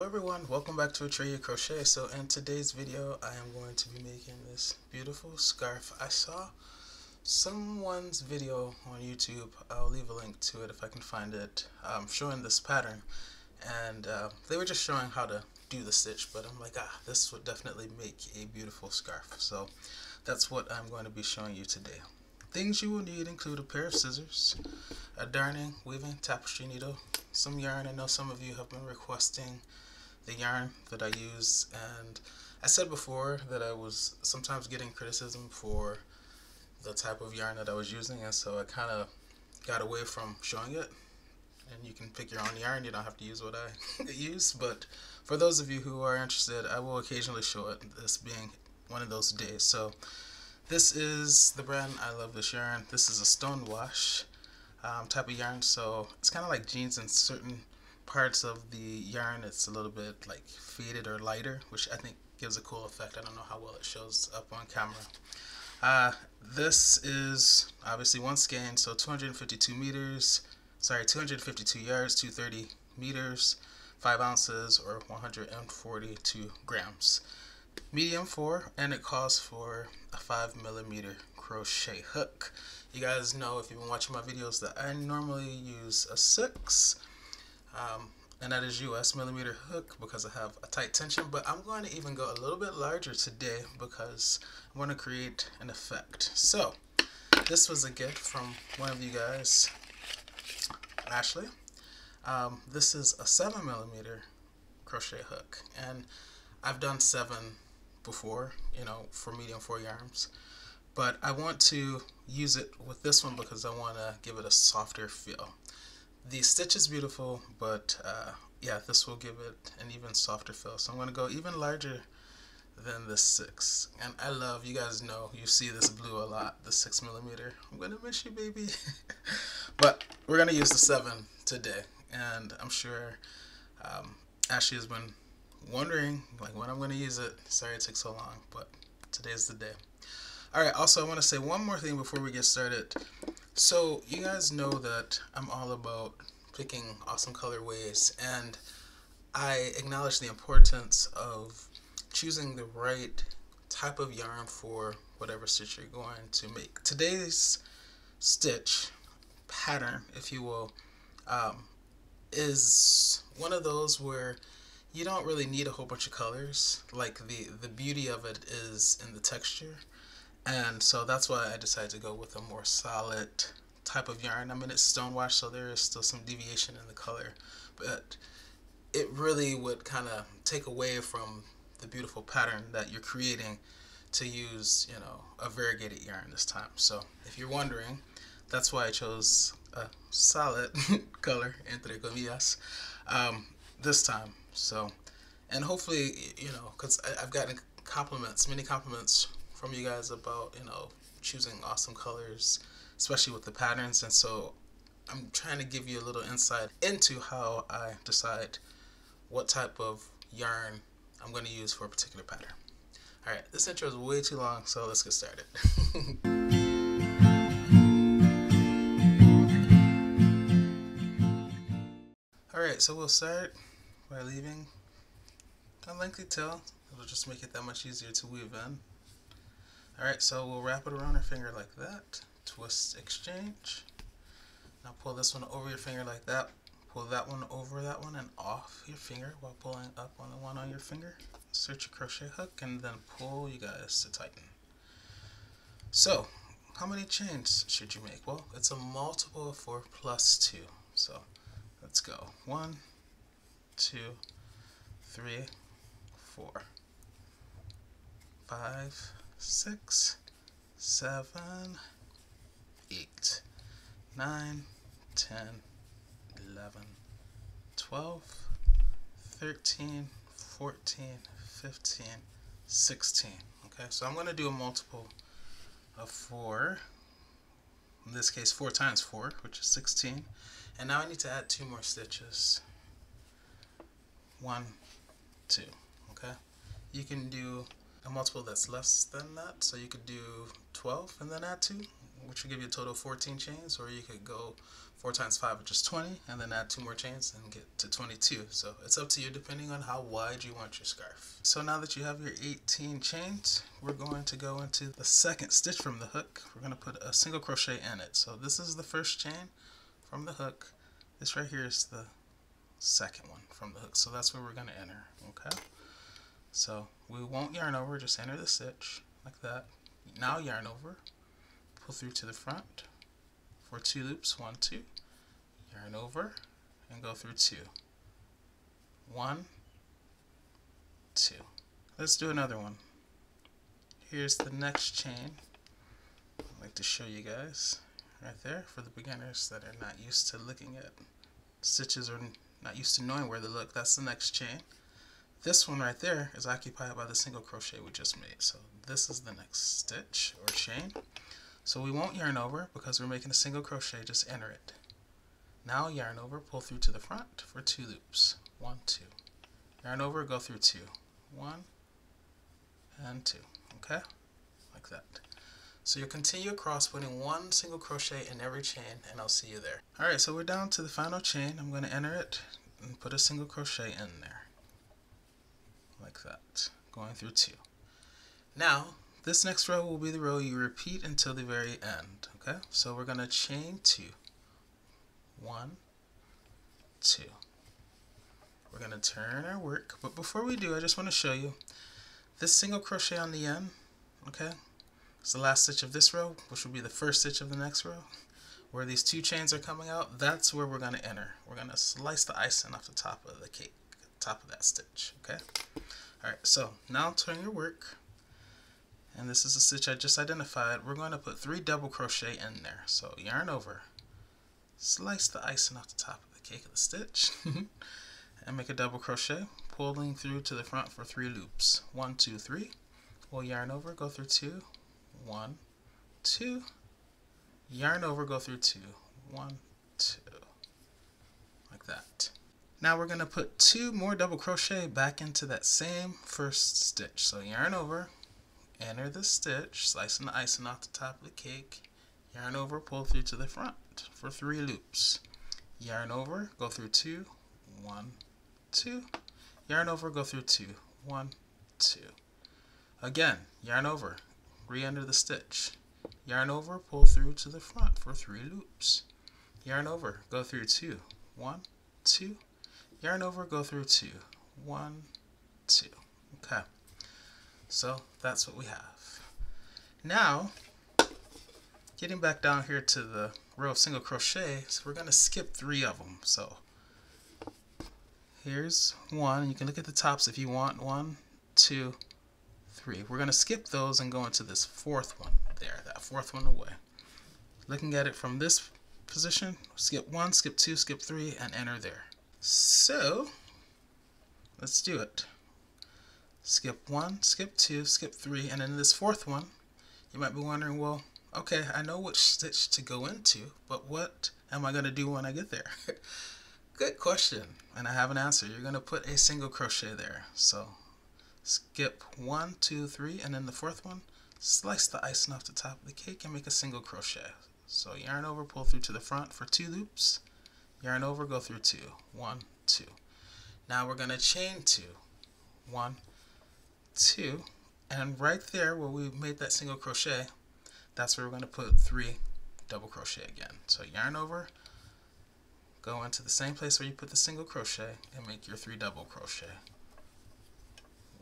Hello everyone, welcome back to Atreya Crochet. So in today's video I am going to be making this beautiful scarf. I saw someone's video on YouTube, I'll leave a link to it if I can find it, showing this pattern, and they were just showing how to do the stitch, but I'm like, this would definitely make a beautiful scarf. So that's what I'm going to be showing you today. Things you will need include a pair of scissors, a darning, weaving, tapestry needle, some yarn. I know some of you have been requesting the yarn that I use, and I said before that I was sometimes getting criticism for the type of yarn that I was using, and so I kind of got away from showing it. And you can pick your own yarn, you don't have to use what I use, but for those of you who are interested, I will occasionally show it, this being one of those days. So this is the brand. I love this yarn. This is a stone wash type of yarn, so it's kind of like jeans in certain parts of the yarn. It's a little bit like faded or lighter, which I think gives a cool effect. I don't know how well it shows up on camera. This is obviously one skein, so 252 meters, 252 yards, 230 meters, 5 ounces, or 142 grams. Medium 4, and it calls for a 5mm crochet hook. You guys know, if you've been watching my videos, that I normally use a 6, and that is US millimeter hook because I have a tight tension, but I'm going to even go a little bit larger today because I want to create an effect. So this was a gift from one of you guys, Ashley. This is a 7mm crochet hook, and I've done 7 before, for medium 4 yarns, but I want to use it with this one because I want to give it a softer feel. The stitch is beautiful, but yeah, this will give it an even softer feel. So I'm going to go even larger than the 6. And I love, you guys know, you see this blue a lot, the 6mm. I'm going to miss you, baby. But we're going to use the 7 today. And I'm sure Ashley has been wondering like when I'm going to use it. Sorry it took so long, but today's the day. Alright, also I want to say one more thing before we get started. So you guys know that I'm all about picking awesome colorways, and I acknowledge the importance of choosing the right type of yarn for whatever stitch you're going to make. Today's stitch pattern, if you will, is one of those where you don't really need a whole bunch of colors. Like the beauty of it is in the texture. And so that's why I decided to go with a more solid type of yarn. I mean, it's stonewash, so there is still some deviation in the color, but it really would kind of take away from the beautiful pattern that you're creating to use, a variegated yarn this time. So if you're wondering, that's why I chose a solid color, entre comillas, this time. So, and hopefully, because I've gotten many compliments from you guys about, choosing awesome colors, especially with the patterns. And so I'm trying to give you a little insight into how I decide what type of yarn I'm going to use for a particular pattern. Alright, this intro is way too long, so let's get started. Alright, so we'll start by leaving a lengthy tail. It'll just make it that much easier to weave in. Alright, so we'll wrap it around our finger like that. Twist, exchange. Now pull this one over your finger like that. Pull that one over that one and off your finger while pulling up on the one on your finger. Insert your crochet hook and then pull, you guys, to tighten. So, how many chains should you make? Well, it's a multiple of 4 plus 2. So, let's go. 1, 2, 3, 4, 5, 6, 7, 8, 9, 10, 11, 12, 13, 14, 15, 16. Okay, so I'm going to do a multiple of 4. In this case, 4 times 4, which is 16. And now I need to add 2 more stitches. 1, 2. Okay, you can do a multiple that's less than that, so you could do 12 and then add 2, which will give you a total of 14 chains, or you could go 4 times 5, which is 20, and then add 2 more chains and get to 22. So it's up to you depending on how wide you want your scarf. So now that you have your 18 chains, we're going to go into the second stitch from the hook. We're going to put a single crochet in it. So this is the first chain from the hook. This right here is the second one from the hook. So that's where we're going to enter. Okay. So we won't yarn over, just enter the stitch like that. Now yarn over, pull through to the front for 2 loops, 1, 2, yarn over and go through 2, 1, 2. Let's do another one. Here's the next chain. I'd like to show you guys right there for the beginners that are not used to looking at stitches or not used to knowing where to look. That's the next chain. This one right there is occupied by the single crochet we just made. So this is the next stitch or chain. So we won't yarn over because we're making a single crochet, just enter it. Now yarn over, pull through to the front for 2 loops, 1, 2. Yarn over, go through 2, 1 and 2, okay? Like that. So you'll continue across putting 1 single crochet in every chain, and I'll see you there. Alright, so we're down to the final chain. I'm going to enter it and put a single crochet in there. Like that, going through 2. Now, this next row will be the row you repeat until the very end, okay? So we're going to chain 2, 1, 2. We're going to turn our work, but before we do, I just want to show you this single crochet on the end, okay? It's the last stitch of this row, which will be the first stitch of the next row. Where these 2 chains are coming out, that's where we're going to enter. We're going to slice the icing off the top of the cake, top of that stitch, okay? Alright, so now turn your work, and this is the stitch I just identified. We're going to put 3 double crochet in there. So yarn over, slice the icing off the top of the cake of the stitch, and make a double crochet, pulling through to the front for 3 loops. 1, 2, 3. We'll yarn over, go through 2, 1, 2. Yarn over, go through 2, 1, 2. Like that. Now we're going to put 2 more double crochet back into that same first stitch. So yarn over, enter the stitch, slicing the icing off the top of the cake, yarn over, pull through to the front for 3 loops. Yarn over, go through 2, 1, 2. Yarn over, go through 2, 1, 2. Again, yarn over, re-enter the stitch. Yarn over, pull through to the front for 3 loops. Yarn over, go through 2, 1, 2. Yarn over, go through 2, 1, 2. Okay, so that's what we have. Now, getting back down here to the row of single crochets, we're going to skip 3 of them. So here's 1. You can look at the tops if you want. 1, 2, 3. We're going to skip those and go into this 4th one there, that 4th one away. Looking at it from this position, skip 1, skip 2, skip 3, and enter there. So let's do it. Skip 1, skip 2, skip 3, and in this 4th one, you might be wondering, well, okay, I know which stitch to go into, but what am I going to do when I get there? Good question, and I have an answer. You're going to put a single crochet there. So skip 1, 2, 3, and in the 4th one, slice the icing off the top of the cake and make a single crochet. So yarn over, pull through to the front for 2 loops. Yarn over, go through 2, 1, 2. Now we're going to chain 2, 1, 2, and right there where we made that single crochet, that's where we're going to put 3 double crochet again. So yarn over, go into the same place where you put the single crochet and make your 3 double crochet.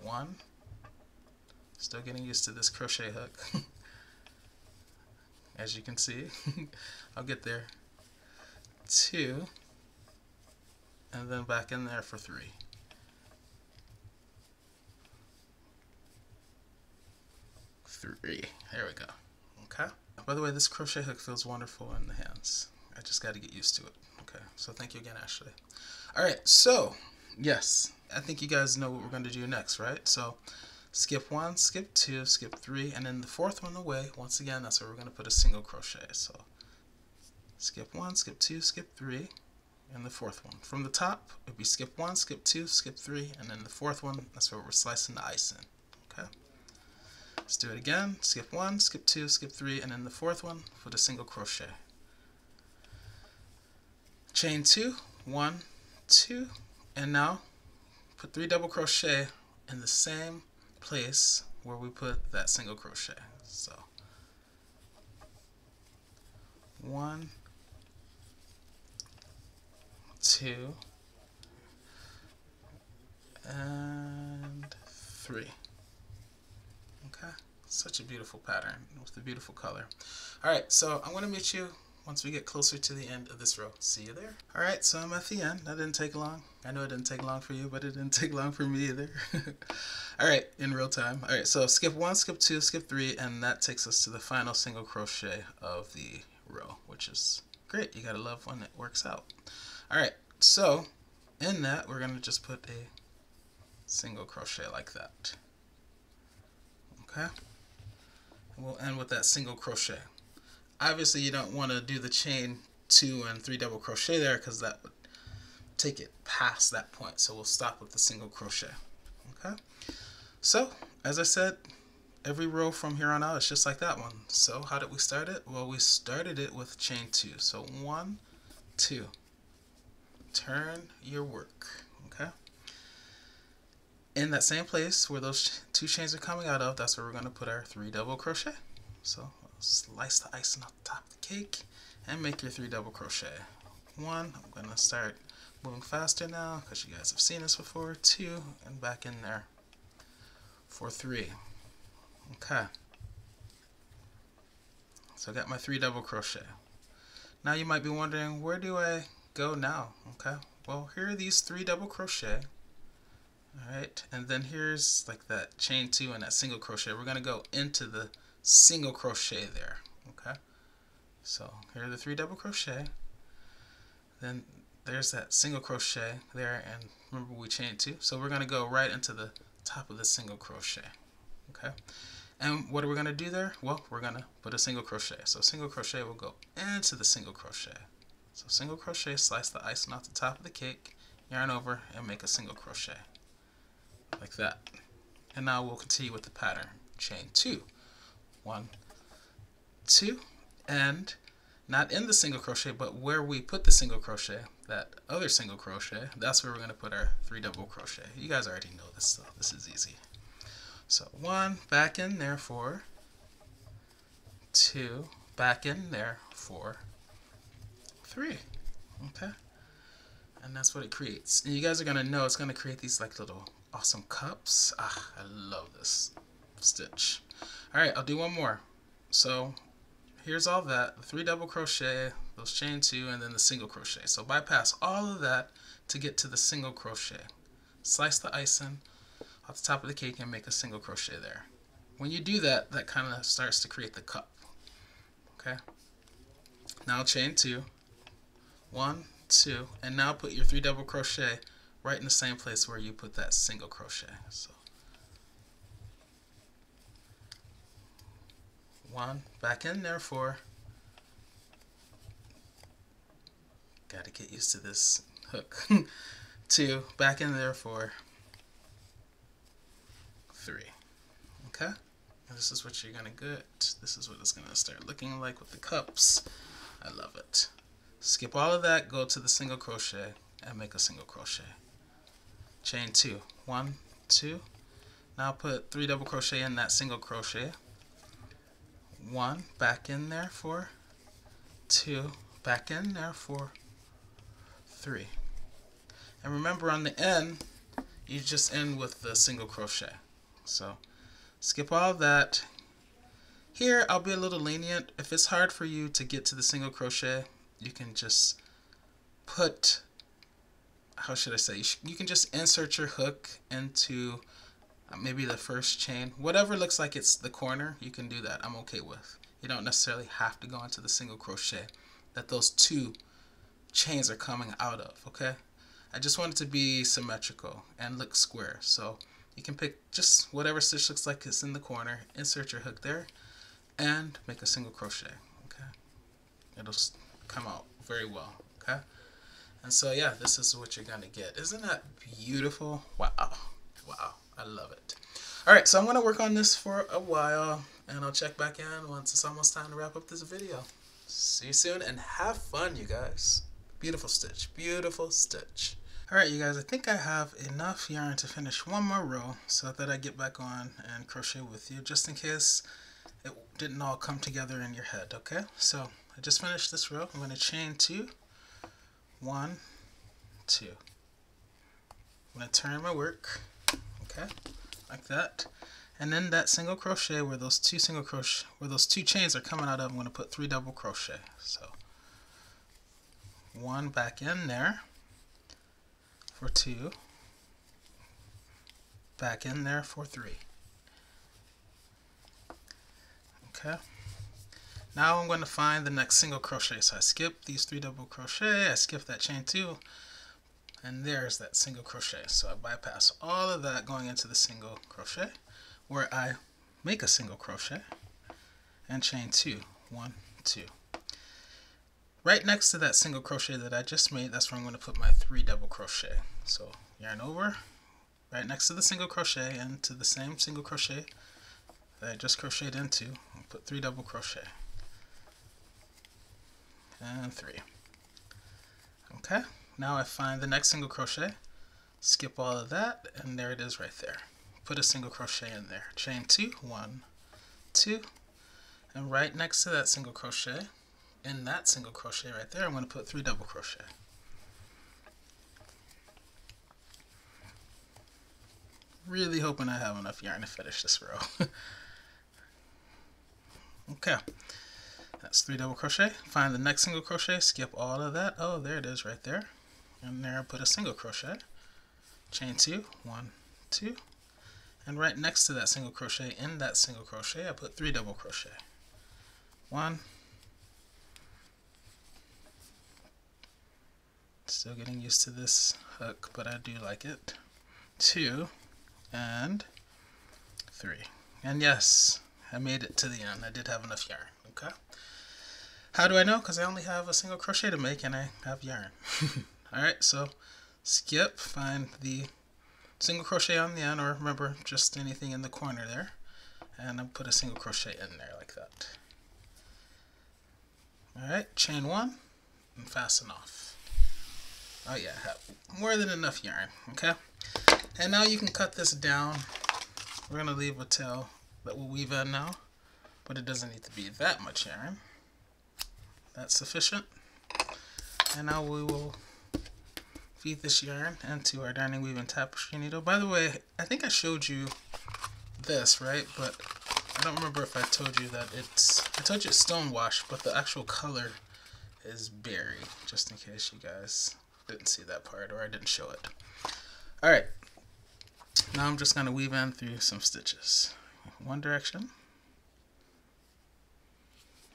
1, still getting used to this crochet hook. As you can see, I'll get there. 2, and then back in there for 3. 3. There we go. Okay. By the way, this crochet hook feels wonderful in the hands. I just got to get used to it. Okay. So thank you again, Ashley. All right. So yes, I think you guys know what we're going to do next, right? So skip 1, skip 2, skip 3, and then the 4th one away. Once again, that's where we're going to put a single crochet. So skip 1, skip 2, skip 3, and the 4th one. From the top, it would be skip 1, skip 2, skip 3, and then the 4th one, that's where we're slicing the ice in. Okay? Let's do it again. Skip 1, skip 2, skip 3, and then the fourth one for the single crochet. Chain 2, 1, 2, and now put 3 double crochet in the same place where we put that single crochet. So 1, 2, and 3. Okay, such a beautiful pattern with a beautiful color. Alright, so I'm going to meet you once we get closer to the end of this row. See you there. Alright, so I'm at the end. That didn't take long. I know it didn't take long for you, but it didn't take long for me either. Alright, in real time. Alright, so skip 1, skip 2, skip 3, and that takes us to the final single crochet of the row, which is great. You gotta love when it works out. Alright, so in that we're gonna just put a single crochet like that. Okay, and we'll end with that single crochet. Obviously you don't want to do the chain 2 and 3 double crochet there because that would take it past that point, so we'll stop with the single crochet. Okay, so as I said, every row from here on out is just like that one. So how did we start it? Well, we started it with chain 2. So 1, 2, turn your work. Okay, in that same place where those 2 chains are coming out of, that's where we're going to put our 3 double crochet. So slice the icing off the top of the cake and make your 3 double crochet. 1, I'm going to start moving faster now because you guys have seen this before. 2, and back in there for 3. Okay, so I got my 3 double crochet. Now you might be wondering, where do I go now? Okay, well, here are these 3 double crochet. Alright, and then here's like that chain 2 and that single crochet. We're going to go into the single crochet there. Okay, so here are the 3 double crochet. Then there's that single crochet there, and remember we chained 2, so we're going to go right into the top of the single crochet. Okay, and what are we going to do there? Well, we're going to put a single crochet. So single crochet will go into the single crochet. So single crochet, slice the icing off the top of the cake, yarn over, and make a single crochet like that. And now we'll continue with the pattern. Chain 2, 1, 2, and not in the single crochet, but where we put the single crochet, that other single crochet, that's where we're going to put our 3 double crochet. You guys already know this, so this is easy. So 1, back in there for 2, back in there for 3. Okay, and that's what it creates. And you guys are going to know it's going to create these like little awesome cups. Ah, I love this stitch. Alright, I'll do one more. So here's all that, the 3 double crochet, those chain 2, and then the single crochet. So bypass all of that to get to the single crochet. Slice the icing off the top of the cake and make a single crochet there. When you do that, that kind of starts to create the cup. Okay, now chain 2, 1, 2, and now put your 3 double crochet right in the same place where you put that single crochet. So 1, back in there for, gotta get used to this hook. 2, back in there for 3. Okay, and this is what you're gonna get. This is what it's gonna start looking like with the cups. I love it. Skip all of that, go to the single crochet and make a single crochet. Chain 2, 1, 2. Now put 3 double crochet in that single crochet. 1, back in there for 2, back in there for 3. And remember, on the end, you just end with the single crochet. So skip all of that. Here, I'll be a little lenient. If it's hard for you to get to the single crochet, you can just put, how should I say, you can just insert your hook into maybe the first chain. Whatever looks like it's the corner, you can do that. I'm okay with. You don't necessarily have to go into the single crochet that those 2 chains are coming out of, okay? I just want it to be symmetrical and look square. So you can pick just whatever stitch looks like it's in the corner, insert your hook there, and make a single crochet, okay? It'll come out very well, okay? And so yeah, this is what you're gonna get. Isn't that beautiful? Wow, wow, I love it. Alright, so I'm going to work on this for a while, and I'll check back in once it's almost time to wrap up this video. See you soon, and have fun, you guys. Beautiful stitch. Beautiful stitch. Alright, you guys, I think I have enough yarn to finish one more row so that I get back on and crochet with you, just in case it didn't all come together in your head, okay? So, I just finished this row. I'm going to chain 2, 1, 2. I'm going to turn my work, okay, like that. And then that single crochet where those two chains are coming out of, I'm going to put 3 double crochet. So 1 back in there for 2, back in there for 3. Okay. Now I'm going to find the next single crochet. So I skip these 3 double crochet, I skip that chain 2, and there's that single crochet. So I bypass all of that going into the single crochet, where I make a single crochet and chain 2, 1, 2. Right next to that single crochet that I just made, that's where I'm going to put my 3 double crochet. So yarn over, right next to the single crochet, into the same single crochet that I just crocheted into, I'll put 3 double crochet and 3. Okay, now I find the next single crochet, skip all of that, and there it is right there. Put a single crochet in there, chain 2, 1, 2, and right next to that single crochet, in that single crochet right there, I'm going to put 3 double crochet. Really hoping I have enough yarn to finish this row. Okay, that's 3 double crochet. Find the next single crochet, skip all of that. Oh, there it is right there. And there I put a single crochet, chain 2, 1, 2, and right next to that single crochet, in that single crochet, I put 3 double crochet. 1, still getting used to this hook, but I do like it. 2 and 3. And yes, I made it to the end. I did have enough yarn. Okay. How do I know? Because I only have a single crochet to make and I have yarn. Alright, so skip, find the single crochet on the end, or remember, just anything in the corner there, and I'll put a single crochet in there like that. Alright, chain 1 and fasten off. Oh yeah, I have more than enough yarn. Okay, and now you can cut this down. We're going to leave a tail that will weave in now, but it doesn't need to be that much yarn. That's sufficient. And now we will feed this yarn into our darning weaving tapestry needle. By the way, I think I showed you this, right? But I don't remember if I told you that I told you it's stone wash, but the actual color is berry, just in case you guys didn't see that part or I didn't show it. Alright, now I'm just going to weave in through some stitches. One direction,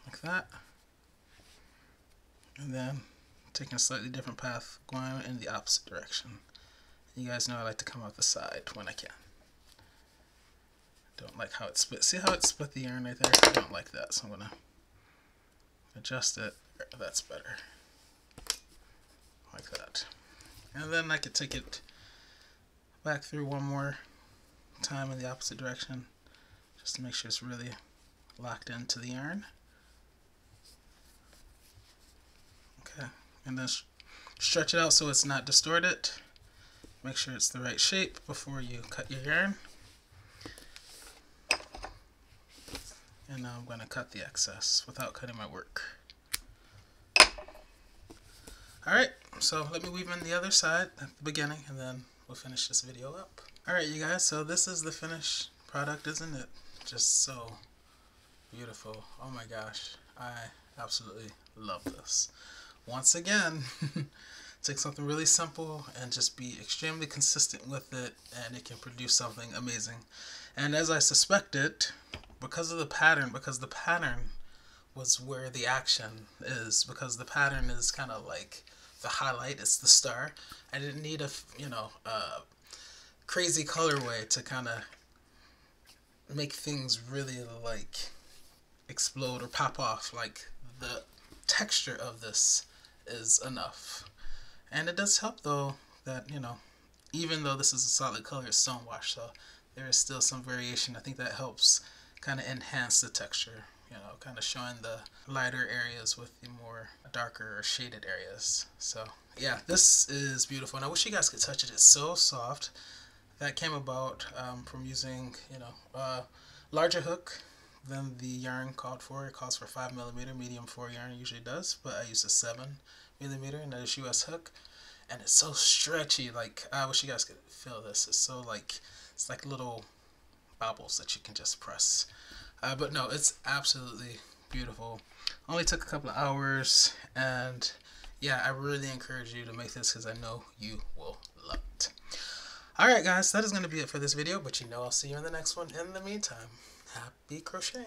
like that, and then taking a slightly different path, going in the opposite direction. You guys know I like to come out the side when I can. Don't like how it split. See how it split the yarn right there? I don't like that, so I'm going to adjust it. That's better. Like that. And then I could take it back through one more time in the opposite direction, just to make sure it's really locked into the yarn. Okay, and then stretch it out so it's not distorted. Make sure it's the right shape before you cut your yarn. And now I'm going to cut the excess without cutting my work. Alright, so let me weave in the other side at the beginning and then we'll finish this video up. Alright you guys, so this is the finished product, isn't it? Just so beautiful. Oh my gosh, I absolutely love this. Once again, take something really simple and just be extremely consistent with it, and it can produce something amazing. And as I suspected, because the pattern was where the action is, because the pattern is kind of like the highlight, it's the star. I didn't need a crazy colorway to kind of make things really like explode or pop off. Like, the texture of this is enough. And it does help though that, you know, even though this is a solid color, it's stone wash, so there is still some variation. I think that helps kind of enhance the texture, you know, kind of showing the lighter areas with the more darker or shaded areas. So yeah, this is beautiful, and I wish you guys could touch it. It's so soft. That came about from using, you know, larger hook than the yarn called for. It calls for 5mm, medium 4 yarn usually does, but I use a 7mm, and that is US hook. And it's so stretchy. Like, I wish you guys could feel this. It's so like, it's like little bobbles that you can just press. But no, it's absolutely beautiful. Only took a couple of hours, and yeah, I really encourage you to make this because I know you will love it. Alright guys, that is going to be it for this video, but you know I'll see you in the next one. In the meantime, happy crocheting!